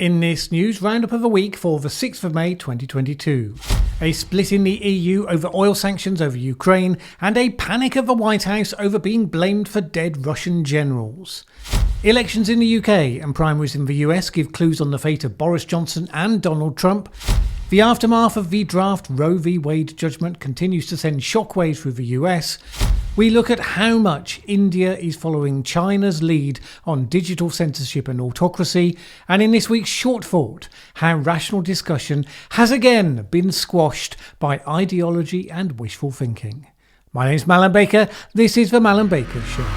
In this news roundup of the week for the 6th of May 2022, a split in the EU over oil sanctions over Ukraine, and a panic at the White House over being blamed for dead Russian generals. Elections in the UK and primaries in the US give clues on the fate of Boris Johnson and Donald Trump. The aftermath of the draft Roe v Wade judgement continues to send shockwaves through the US. We look at how much India is following China's lead on digital censorship and autocracy, and in this week's Short Thought, how rational discussion has again been squashed by ideology and wishful thinking. My name is Mallen Baker, this is the Mallen Baker Show.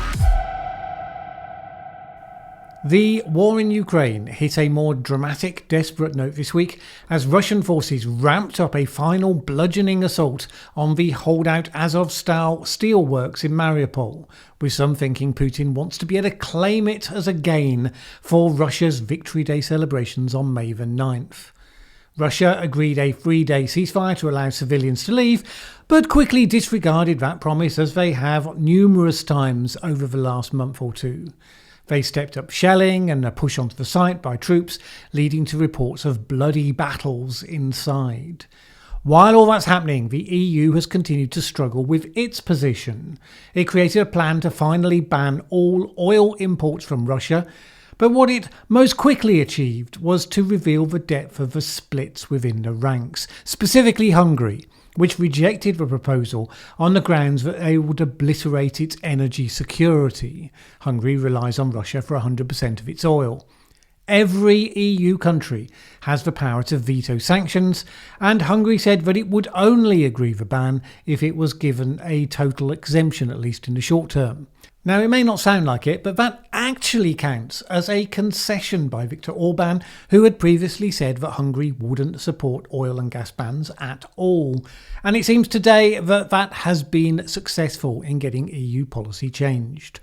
The war in Ukraine hit a more dramatic, desperate note this week as Russian forces ramped up a final bludgeoning assault on the holdout Azov-style steelworks in Mariupol, with some thinking Putin wants to be able to claim it as a gain for Russia's Victory Day celebrations on May the 9th. Russia agreed a 3-day ceasefire to allow civilians to leave, but quickly disregarded that promise as they have numerous times over the last month or two. They stepped up shelling and a push onto the site by troops, leading to reports of bloody battles inside. While all that's happening, the EU has continued to struggle with its position. It created a plan to finally ban all oil imports from Russia, but what it most quickly achieved was to reveal the depth of the splits within the ranks, specifically Hungary, which rejected the proposal on the grounds that they would obliterate its energy security. Hungary relies on Russia for 100% of its oil. Every EU country has the power to veto sanctions, and Hungary said that it would only agree the ban if it was given a total exemption, at least in the short term. Now, it may not sound like it, but that actually counts as a concession by Viktor Orban, who had previously said that Hungary wouldn't support oil and gas bans at all. And it seems today that that has been successful in getting EU policy changed.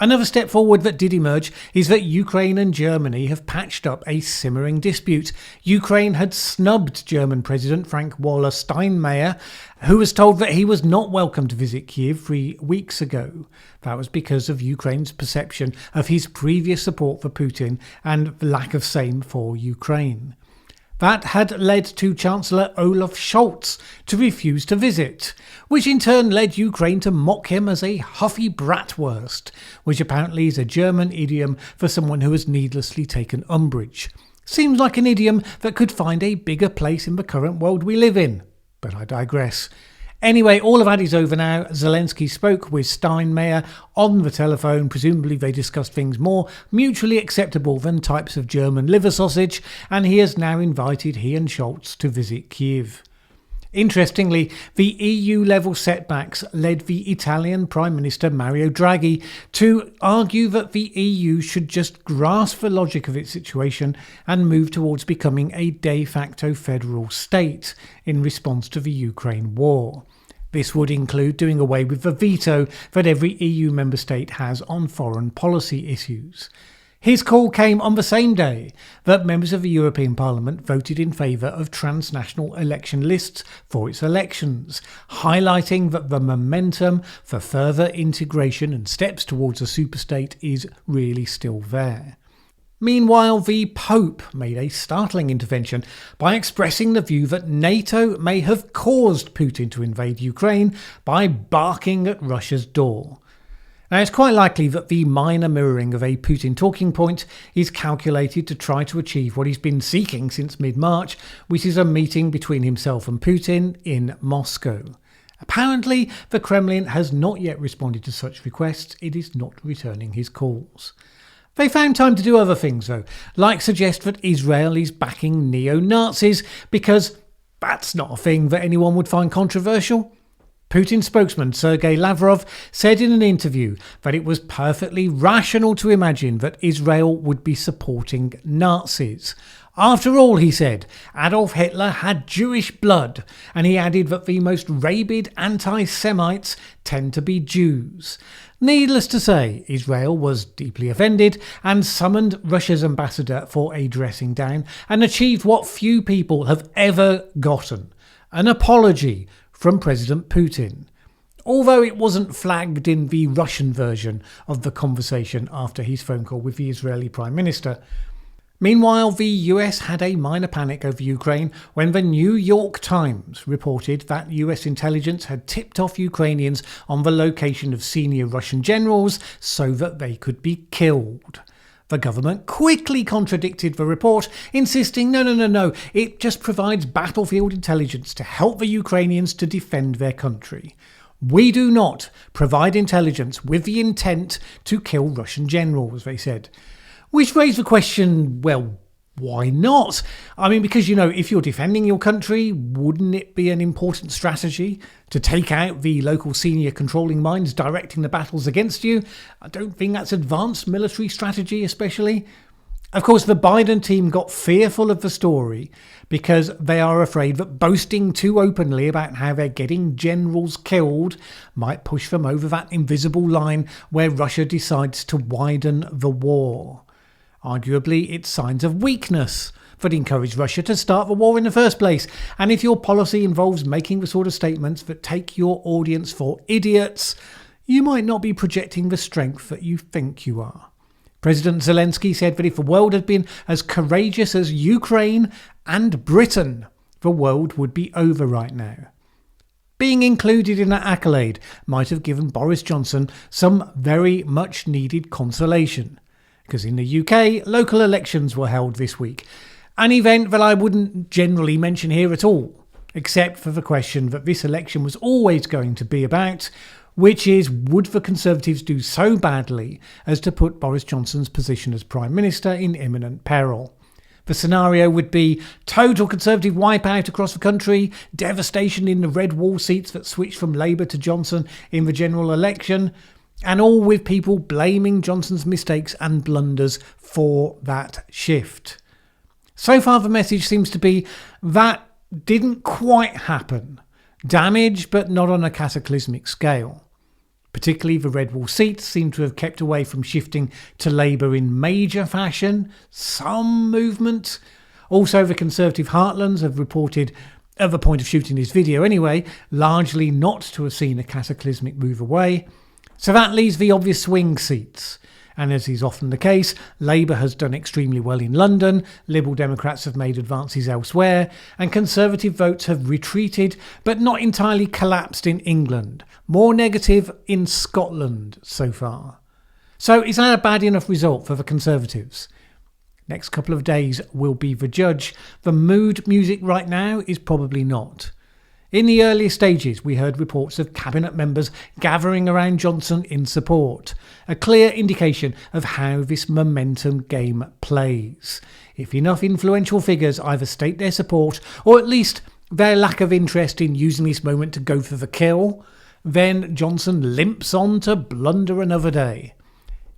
Another step forward that did emerge is that Ukraine and Germany have patched up a simmering dispute. Ukraine had snubbed German President Frank-Walter Steinmeier, who was told that he was not welcome to visit Kiev 3 weeks ago. That was because of Ukraine's perception of his previous support for Putin and the lack of same for Ukraine. That had led to Chancellor Olaf Scholz to refuse to visit, which in turn led Ukraine to mock him as a huffy bratwurst, which apparently is a German idiom for someone who has needlessly taken umbrage. Seems like an idiom that could find a bigger place in the current world we live in, but I digress. Anyway, all of that is over now. Zelensky spoke with Steinmeier on the telephone. Presumably they discussed things more mutually acceptable than types of German liver sausage, and he has now invited he and Scholz to visit Kiev. Interestingly, the EU-level setbacks led the Italian Prime Minister Mario Draghi to argue that the EU should just grasp the logic of its situation and move towards becoming a de facto federal state in response to the Ukraine war. This would include doing away with the veto that every EU member state has on foreign policy issues. His call came on the same day that members of the European Parliament voted in favour of transnational election lists for its elections, highlighting that the momentum for further integration and steps towards a superstate is really still there. Meanwhile, the Pope made a startling intervention by expressing the view that NATO may have caused Putin to invade Ukraine by barking at Russia's door. Now, it's quite likely that the minor mirroring of a Putin talking point is calculated to try to achieve what he's been seeking since mid-March, which is a meeting between himself and Putin in Moscow. Apparently, the Kremlin has not yet responded to such requests. It is not returning his calls. They found time to do other things, though, like suggest that Israel is backing neo-Nazis, because that's not a thing that anyone would find controversial. Putin spokesman Sergei Lavrov said in an interview that it was perfectly rational to imagine that Israel would be supporting Nazis. After all, he said, Adolf Hitler had Jewish blood, and he added that the most rabid anti-Semites tend to be Jews. Needless to say, Israel was deeply offended and summoned Russia's ambassador for a dressing down and achieved what few people have ever gotten: an apology from President Putin. Although it wasn't flagged in the Russian version of the conversation after his phone call with the Israeli Prime Minister. Meanwhile, the US had a minor panic over Ukraine when the New York Times reported that US intelligence had tipped off Ukrainians on the location of senior Russian generals so that they could be killed. The government quickly contradicted the report, insisting no, it just provides battlefield intelligence to help the Ukrainians to defend their country. We do not provide intelligence with the intent to kill Russian generals, they said. Which raised the question, well, why not? I mean, because, if you're defending your country, wouldn't it be an important strategy to take out the local senior controlling minds directing the battles against you? I don't think that's advanced military strategy, especially. Of course, the Biden team got fearful of the story because they are afraid that boasting too openly about how they're getting generals killed might push them over that invisible line where Russia decides to widen the war. Arguably, it's signs of weakness that encourage Russia to start the war in the first place. And if your policy involves making the sort of statements that take your audience for idiots, you might not be projecting the strength that you think you are. President Zelensky said that if the world had been as courageous as Ukraine and Britain, the world would be over right now. Being included in that accolade might have given Boris Johnson some very much needed consolation. Because in the UK, local elections were held this week. An event that I wouldn't generally mention here at all, except for the question that this election was always going to be about, which is, would the Conservatives do so badly as to put Boris Johnson's position as Prime Minister in imminent peril? The scenario would be total Conservative wipeout across the country, devastation in the red wall seats that switched from Labour to Johnson in the general election, and all with people blaming Johnson's mistakes and blunders for that shift. So far, the message seems to be that didn't quite happen. Damage, but not on a cataclysmic scale. Particularly the red wall seats seem to have kept away from shifting to Labour in major fashion. Some movement. Also, the Conservative heartlands have reported, at the point of shooting this video anyway, largely not to have seen a cataclysmic move away. So that leaves the obvious swing seats. And as is often the case, Labour has done extremely well in London, Liberal Democrats have made advances elsewhere, and Conservative votes have retreated, but not entirely collapsed in England. More negative in Scotland so far. So is that a bad enough result for the Conservatives? Next couple of days will be the judge. The mood music right now is probably not. In the earlier stages, we heard reports of cabinet members gathering around Johnson in support, a clear indication of how this momentum game plays. If enough influential figures either state their support or at least their lack of interest in using this moment to go for the kill, then Johnson limps on to blunder another day.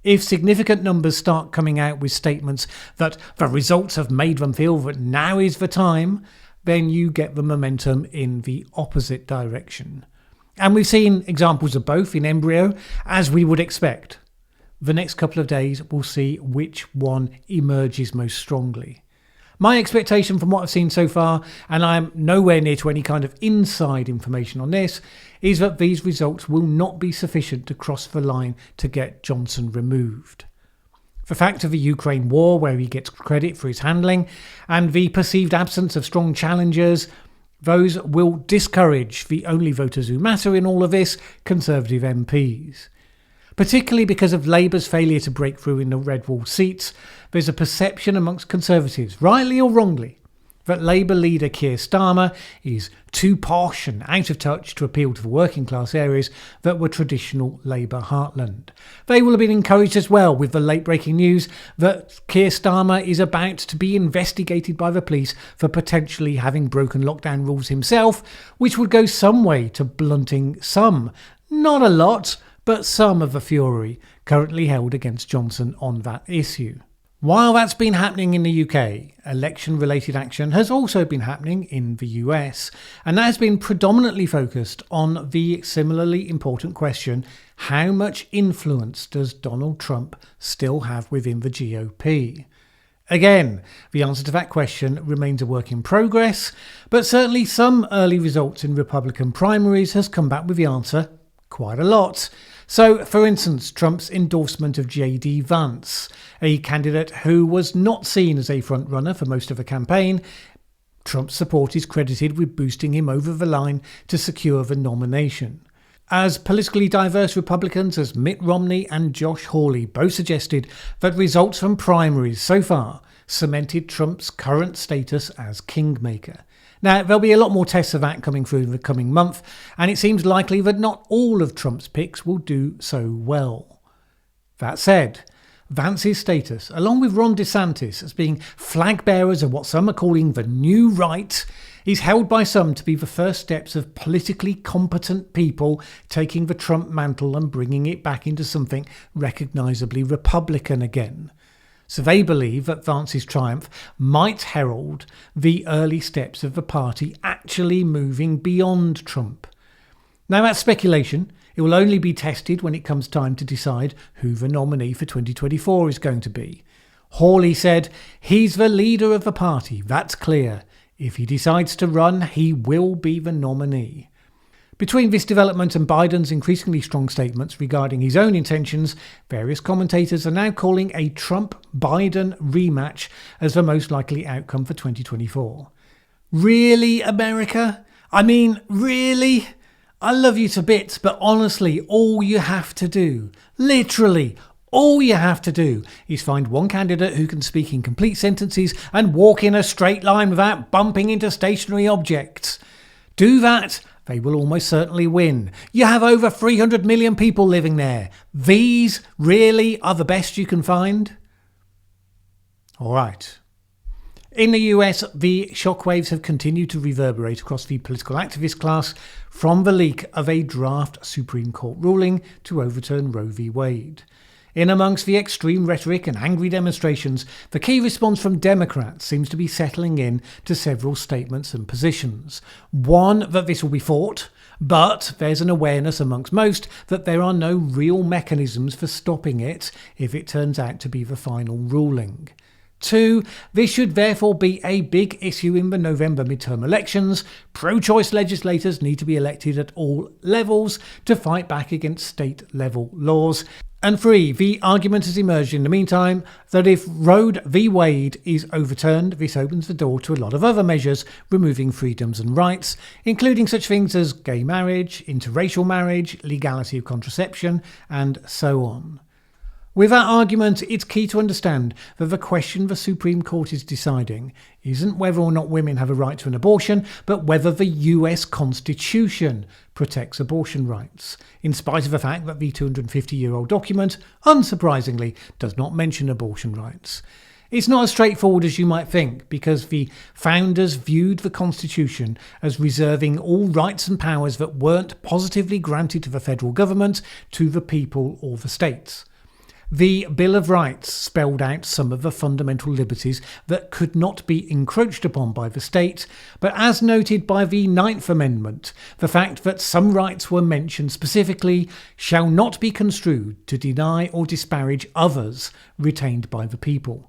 If significant numbers start coming out with statements that the results have made them feel that now is the time, then you get the momentum in the opposite direction. And we've seen examples of both in embryo, as we would expect. The next couple of days we'll see which one emerges most strongly. My expectation from what I've seen so far, and I'm nowhere near to any kind of inside information on this, is that these results will not be sufficient to cross the line to get Johnson removed. The fact of the Ukraine war, where he gets credit for his handling, and the perceived absence of strong challengers, those will discourage the only voters who matter in all of this, Conservative MPs. Particularly because of Labour's failure to break through in the red wall seats, there's a perception amongst Conservatives, rightly or wrongly, that Labour leader Keir Starmer is too posh and out of touch to appeal to the working class areas that were traditional Labour heartland. They will have been encouraged as well with the late breaking news that Keir Starmer is about to be investigated by the police for potentially having broken lockdown rules himself, which would go some way to blunting some, not a lot, but some of the fury currently held against Johnson on that issue. While that's been happening in the UK, election-related action has also been happening in the US, and that has been predominantly focused on the similarly important question, how much influence does Donald Trump still have within the GOP? Again, the answer to that question remains a work in progress, but certainly some early results in Republican primaries has come back with the answer, quite a lot. So, for instance, Trump's endorsement of J.D. Vance, a candidate who was not seen as a frontrunner for most of the campaign. Trump's support is credited with boosting him over the line to secure the nomination. As politically diverse Republicans as Mitt Romney and Josh Hawley both suggested that results from primaries so far cemented Trump's current status as kingmaker. Now, there'll be a lot more tests of that coming through in the coming month, and it seems likely that not all of Trump's picks will do so well. That said, Vance's status, along with Ron DeSantis as being flag bearers of what some are calling the new right, is held by some to be the first steps of politically competent people taking the Trump mantle and bringing it back into something recognisably Republican again. So they believe that Vance's triumph might herald the early steps of the party actually moving beyond Trump. Now, that's speculation. It will only be tested when it comes time to decide who the nominee for 2024 is going to be. Hawley said, "He's the leader of the party, that's clear. If he decides to run, he will be the nominee." Between this development and Biden's increasingly strong statements regarding his own intentions, various commentators are now calling a Trump-Biden rematch as the most likely outcome for 2024. Really, America? I mean, really? I love you to bits, but honestly, all you have to do, literally all you have to do, is find one candidate who can speak in complete sentences and walk in a straight line without bumping into stationary objects. Do that, they will almost certainly win. You have over 300 million people living there. These really are the best you can find? All right. In the US, the shockwaves have continued to reverberate across the political activist class from the leak of a draft Supreme Court ruling to overturn Roe v. Wade. In amongst the extreme rhetoric and angry demonstrations, the key response from Democrats seems to be settling in to several statements and positions. One, that this will be fought, but there's an awareness amongst most that there are no real mechanisms for stopping it if it turns out to be the final ruling. 2, this should therefore be a big issue in the November midterm elections. Pro-choice legislators need to be elected at all levels to fight back against state-level laws. And 3, the argument has emerged in the meantime that if Roe v. Wade is overturned, this opens the door to a lot of other measures removing freedoms and rights, including such things as gay marriage, interracial marriage, legality of contraception, and so on. With that argument, it's key to understand that the question the Supreme Court is deciding isn't whether or not women have a right to an abortion, but whether the US Constitution protects abortion rights, in spite of the fact that the 250-year-old document, unsurprisingly, does not mention abortion rights. It's not as straightforward as you might think, because the founders viewed the Constitution as reserving all rights and powers that weren't positively granted to the federal government, to the people or the states. The Bill of Rights spelled out some of the fundamental liberties that could not be encroached upon by the state, but as noted by the Ninth Amendment, the fact that some rights were mentioned specifically shall not be construed to deny or disparage others retained by the people.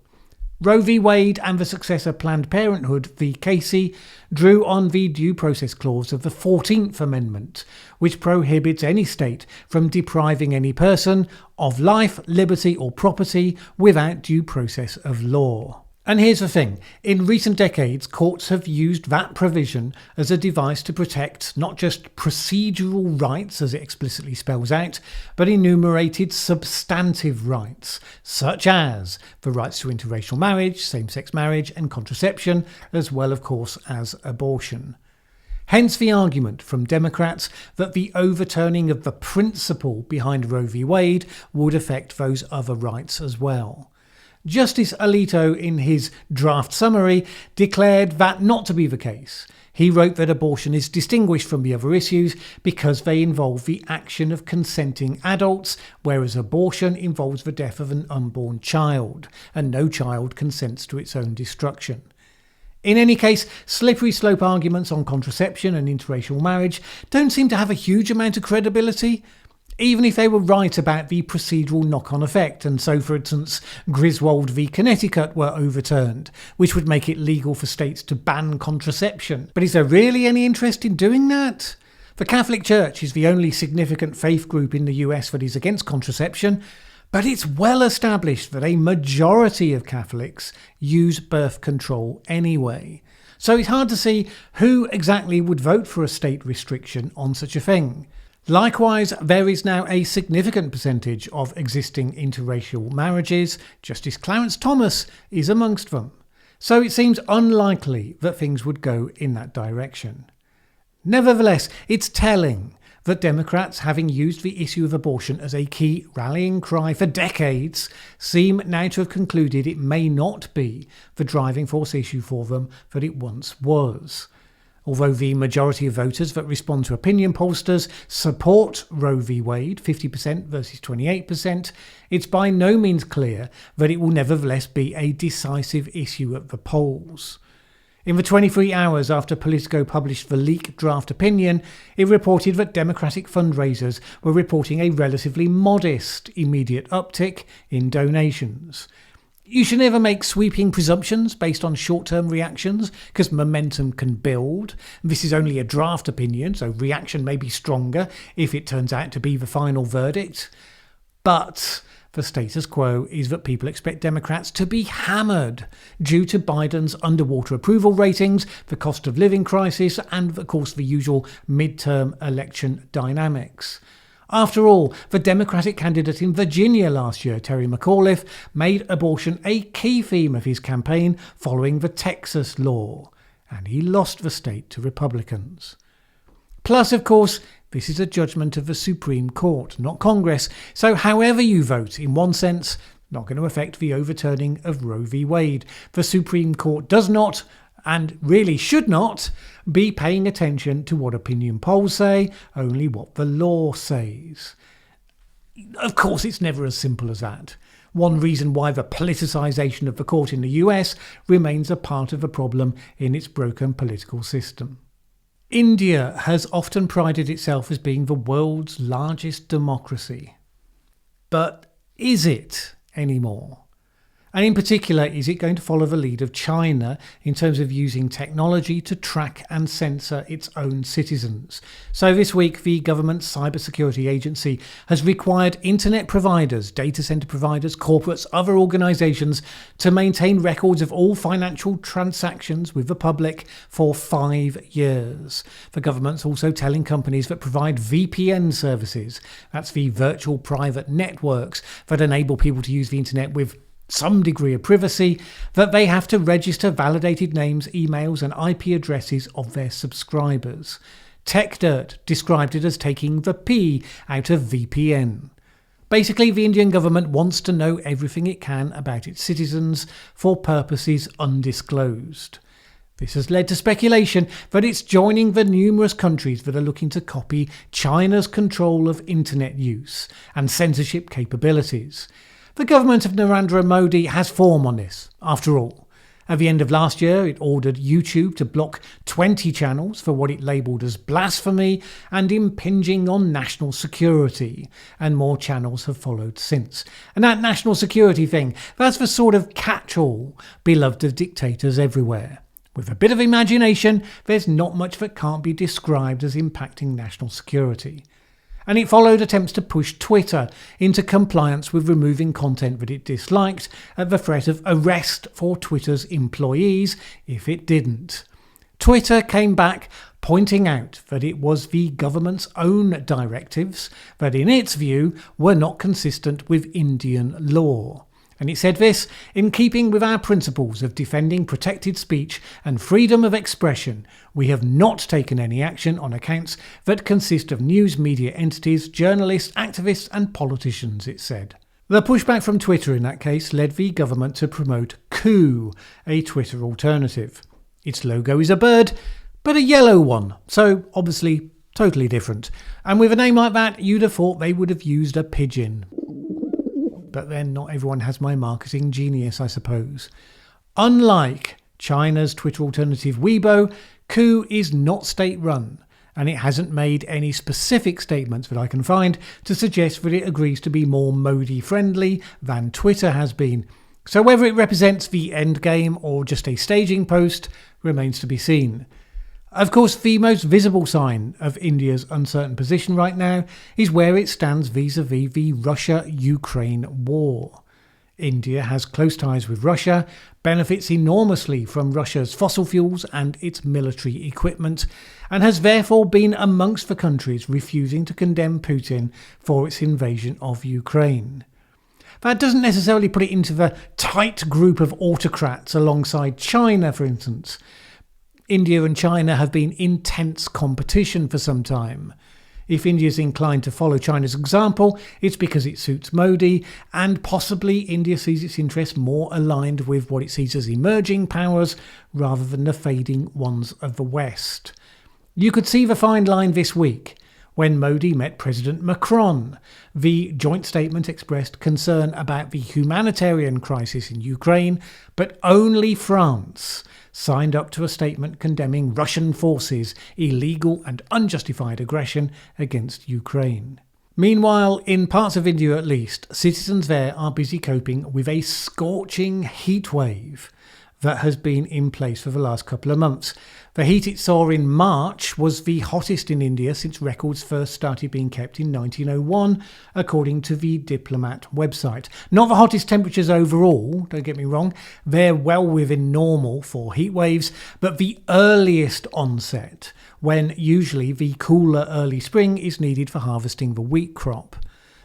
Roe v. Wade and the successor Planned Parenthood v. Casey drew on the Due Process Clause of the 14th Amendment, which prohibits any state from depriving any person of life, liberty or property without due process of law. And here's the thing, in recent decades, courts have used that provision as a device to protect not just procedural rights, as it explicitly spells out, but enumerated substantive rights, such as the rights to interracial marriage, same-sex marriage and contraception, as well, of course, as abortion. Hence the argument from Democrats that the overturning of the principle behind Roe v. Wade would affect those other rights as well. Justice Alito, in his draft summary, declared that not to be the case. He wrote that abortion is distinguished from the other issues because they involve the action of consenting adults, whereas abortion involves the death of an unborn child, and no child consents to its own destruction. In any case, slippery slope arguments on contraception and interracial marriage don't seem to have a huge amount of credibility, even if they were right about the procedural knock-on effect, and so, for instance, Griswold v. Connecticut were overturned, which would make it legal for states to ban contraception. But is there really any interest in doing that? The Catholic Church is the only significant faith group in the US that is against contraception, but it's well established that a majority of Catholics use birth control anyway. So it's hard to see who exactly would vote for a state restriction on such a thing. Likewise, there is now a significant percentage of existing interracial marriages. Justice Clarence Thomas is amongst them. So it seems unlikely that things would go in that direction. Nevertheless, it's telling that Democrats, having used the issue of abortion as a key rallying cry for decades, seem now to have concluded it may not be the driving force issue for them that it once was. Although the majority of voters that respond to opinion pollsters support Roe v. Wade, 50% versus 28%, it's by no means clear that it will nevertheless be a decisive issue at the polls. In the 23 hours after Politico published the leaked draft opinion, it reported that Democratic fundraisers were reporting a relatively modest immediate uptick in donations. You should never make sweeping presumptions based on short-term reactions, because momentum can build. This is only a draft opinion, so reaction may be stronger if it turns out to be the final verdict. But the status quo is that people expect Democrats to be hammered due to Biden's underwater approval ratings, the cost of living crisis, and of course the usual midterm election dynamics. After all, the Democratic candidate in Virginia last year, Terry McAuliffe, made abortion a key theme of his campaign following the Texas law, and he lost the state to Republicans. Plus, of course, this is a judgment of the Supreme Court, not Congress, so however you vote, in one sense, not going to affect the overturning of Roe v. Wade. The Supreme Court does not, and really should not, be paying attention to what opinion polls say, only what the law says. Of course, it's never as simple as that. One reason why the politicisation of the court in the US remains a part of the problem in its broken political system. India has often prided itself as being the world's largest democracy. But is it anymore? And in particular, is it going to follow the lead of China in terms of using technology to track and censor its own citizens? So this week, the government's cybersecurity agency has required internet providers, data center providers, corporates, other organizations to maintain records of all financial transactions with the public for 5 years. The government's also telling companies that provide VPN services, that's the virtual private networks that enable people to use the internet with some degree of privacy, that they have to register validated names, emails and IP addresses of their subscribers. TechDirt described it as taking the P out of VPN. Basically, the Indian government wants to know everything it can about its citizens for purposes undisclosed. This has led to speculation that it's joining the numerous countries that are looking to copy China's control of internet use and censorship capabilities. The government of Narendra Modi has form on this, after all. At the end of last year, it ordered YouTube to block 20 channels for what it labelled as blasphemy and impinging on national security, and more channels have followed since. And that national security thing, that's the sort of catch-all beloved of dictators everywhere. With a bit of imagination, there's not much that can't be described as impacting national security. And it followed attempts to push Twitter into compliance with removing content that it disliked at the threat of arrest for Twitter's employees if it didn't. Twitter came back pointing out that it was the government's own directives that in its view were not consistent with Indian law. And it said this, in keeping with our principles of defending protected speech and freedom of expression, we have not taken any action on accounts that consist of news media entities, journalists, activists and politicians, it said. The pushback from Twitter in that case led the government to promote Coup, a Twitter alternative. Its logo is a bird, but a yellow one, so obviously totally different. And with a name like that, you'd have thought they would have used a pigeon. But then not everyone has my marketing genius, I suppose. Unlike China's Twitter alternative Weibo, Coup is not state-run, and it hasn't made any specific statements that I can find to suggest that it agrees to be more Modi-friendly than Twitter has been. So whether it represents the end game or just a staging post remains to be seen. Of course, the most visible sign of India's uncertain position right now is where it stands vis-à-vis the Russia-Ukraine war. India has close ties with Russia, benefits enormously from Russia's fossil fuels and its military equipment, and has therefore been amongst the countries refusing to condemn Putin for its invasion of Ukraine. That doesn't necessarily put it into the tight group of autocrats alongside China, for instance. India and China have been in intense competition for some time. If India is inclined to follow China's example, it's because it suits Modi, and possibly India sees its interests more aligned with what it sees as emerging powers rather than the fading ones of the West. You could see the fine line this week when Modi met President Macron. The joint statement expressed concern about the humanitarian crisis in Ukraine, but only France signed up to a statement condemning Russian forces' illegal and unjustified aggression against Ukraine. Meanwhile, in parts of India at least, citizens there are busy coping with a scorching heatwave that has been in place for the last couple of months. The heat it saw in March was the hottest in India since records first started being kept in 1901, according to the Diplomat website. Not the hottest temperatures overall, don't get me wrong, they're well within normal for heat waves, but the earliest onset, when usually the cooler early spring is needed for harvesting the wheat crop.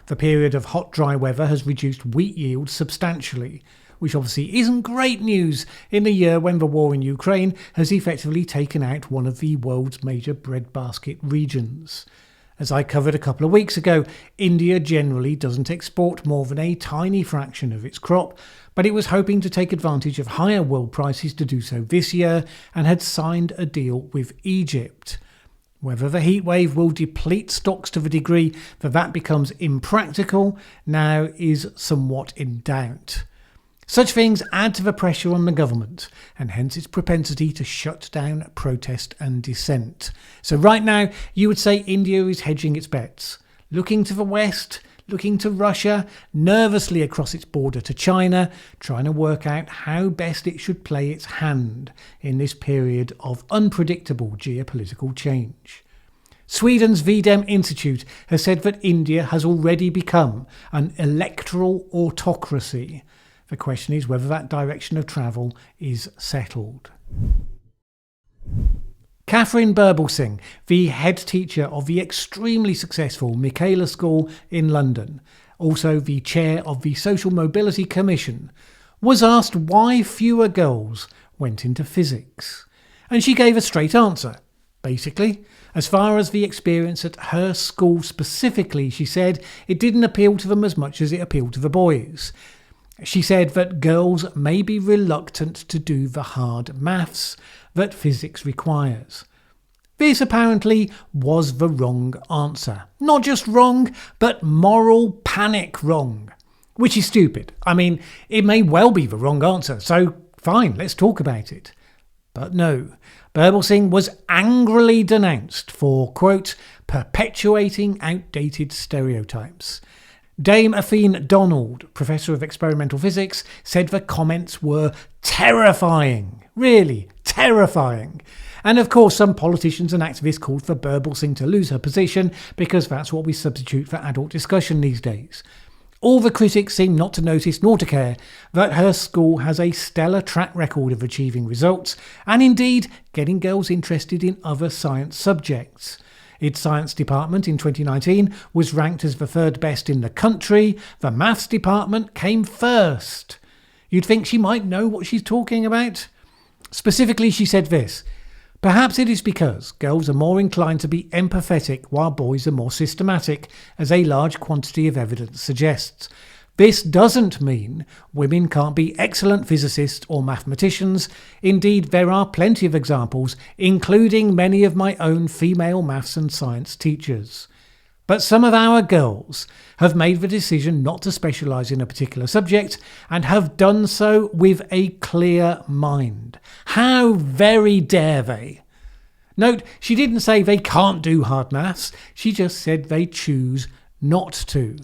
The period of hot, dry weather has reduced wheat yields substantially, which obviously isn't great news in a year when the war in Ukraine has effectively taken out one of the world's major breadbasket regions. As I covered a couple of weeks ago, India generally doesn't export more than a tiny fraction of its crop, but it was hoping to take advantage of higher world prices to do so this year and had signed a deal with Egypt. Whether the heatwave will deplete stocks to the degree that becomes impractical now is somewhat in doubt. Such things add to the pressure on the government, and hence its propensity to shut down protest and dissent. So right now, you would say India is hedging its bets, looking to the West, looking to Russia, nervously across its border to China, trying to work out how best it should play its hand in this period of unpredictable geopolitical change. Sweden's VDEM Institute has said that India has already become an electoral autocracy. The question is whether that direction of travel is settled. Catherine Birbalsingh, the head teacher of the extremely successful Michaela School in London, also the chair of the Social Mobility Commission, was asked why fewer girls went into physics. And she gave a straight answer. Basically, as far as the experience at her school specifically, she said it didn't appeal to them as much as it appealed to the boys. She said that girls may be reluctant to do the hard maths that physics requires. This apparently was the wrong answer. Not just wrong, but moral panic wrong. Which is stupid. I mean, it may well be the wrong answer, so fine, let's talk about it. But no, Birbalsingh was angrily denounced for, quote, perpetuating outdated stereotypes. Dame Athene Donald, Professor of Experimental Physics, said the comments were terrifying. Really, terrifying. And of course, some politicians and activists called for Birbalsingh to lose her position because that's what we substitute for adult discussion these days. All the critics seem not to notice nor to care that her school has a stellar track record of achieving results and indeed getting girls interested in other science subjects. Its science department in 2019 was ranked as the third best in the country. The maths department came first. You'd think she might know what she's talking about. Specifically, she said this: perhaps it is because girls are more inclined to be empathetic while boys are more systematic, as a large quantity of evidence suggests. This doesn't mean women can't be excellent physicists or mathematicians. Indeed, there are plenty of examples, including many of my own female maths and science teachers. But some of our girls have made the decision not to specialise in a particular subject and have done so with a clear mind. How very dare they? Note, she didn't say they can't do hard maths, she just said they choose not to.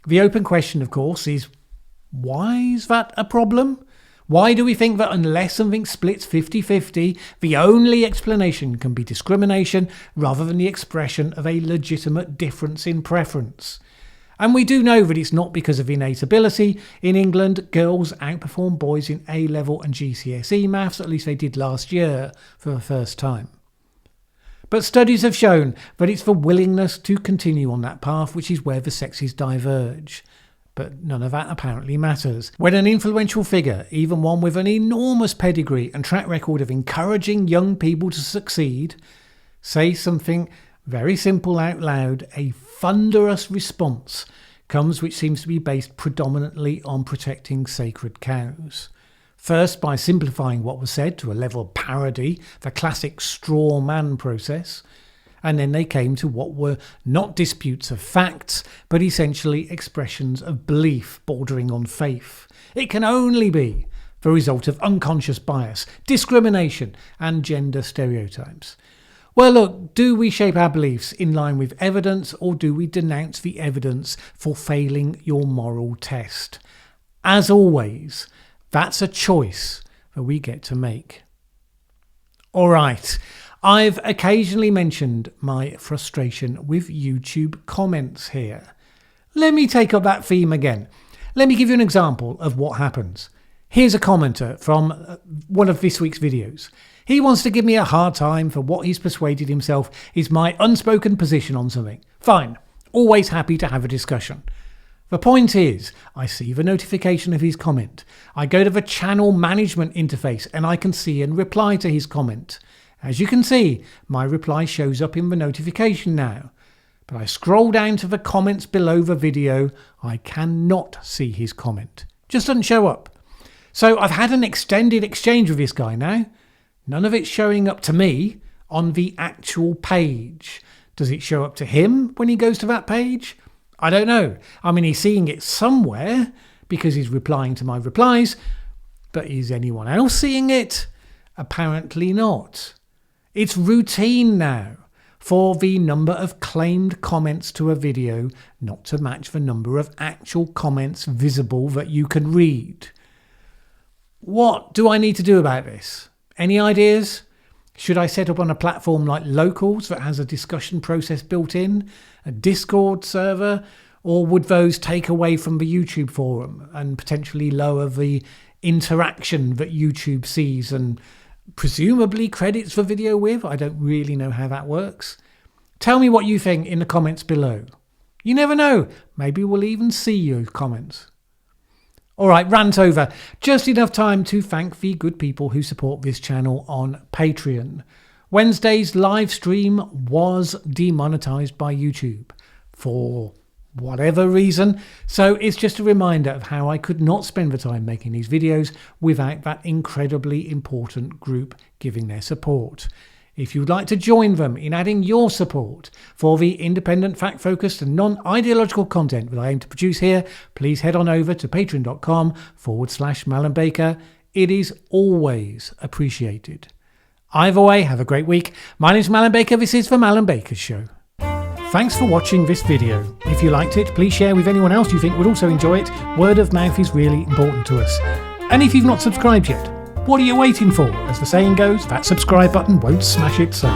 The open question, of course, is why is that a problem? Why do we think that unless something splits 50-50, the only explanation can be discrimination rather than the expression of a legitimate difference in preference? And we do know that it's not because of innate ability. In England, girls outperform boys in A-level and GCSE maths, at least they did last year for the first time. But studies have shown that it's the willingness to continue on that path which is where the sexes diverge. But none of that apparently matters. When an influential figure, even one with an enormous pedigree and track record of encouraging young people to succeed, says something very simple out loud, a thunderous response comes which seems to be based predominantly on protecting sacred cows. First, by simplifying what was said to a level of parody, the classic straw man process, and then they came to what were not disputes of facts, but essentially expressions of belief bordering on faith. It can only be the result of unconscious bias, discrimination, and gender stereotypes. Well, look, do we shape our beliefs in line with evidence, or do we denounce the evidence for failing your moral test? As always, that's a choice that we get to make. All right, I've occasionally mentioned my frustration with YouTube comments here. Let me take up that theme again. Let me give you an example of what happens. Here's a commenter from one of this week's videos. He wants to give me a hard time for what he's persuaded himself is my unspoken position on something. Fine, always happy to have a discussion. The point is, I see the notification of his comment. I go to the channel management interface and I can see and reply to his comment. As you can see, my reply shows up in the notification now. But I scroll down to the comments below the video. I cannot see his comment. Just doesn't show up. So I've had an extended exchange with this guy now. None of it's showing up to me on the actual page. Does it show up to him when he goes to that page? I don't know. I mean, he's seeing it somewhere because he's replying to my replies. But is anyone else seeing it? Apparently not. It's routine now for the number of claimed comments to a video not to match the number of actual comments visible that you can read. What do I need to do about this? Any ideas? Should I set up on a platform like Locals that has a discussion process built in, a Discord server, or would those take away from the YouTube forum and potentially lower the interaction that YouTube sees and presumably credits the video with? I don't really know how that works. Tell me what you think in the comments below. You never know, maybe we'll even see your comments. All right, rant over. Just enough time to thank the good people who support this channel on Patreon. Wednesday's live stream was demonetized by YouTube for whatever reason. So it's just a reminder of how I could not spend the time making these videos without that incredibly important group giving their support. If you'd like to join them in adding your support for the independent, fact-focused and non-ideological content that I aim to produce here, please head on over to patreon.com/Mallen Baker. It is always appreciated. Either way, have a great week. My name's Mallen Baker. This is the Mallen Baker Show. Thanks for watching this video. If you liked it, please share with anyone else you think would also enjoy it. Word of mouth is really important to us. And if you've not subscribed yet, what are you waiting for? As the saying goes, that subscribe button won't smash itself.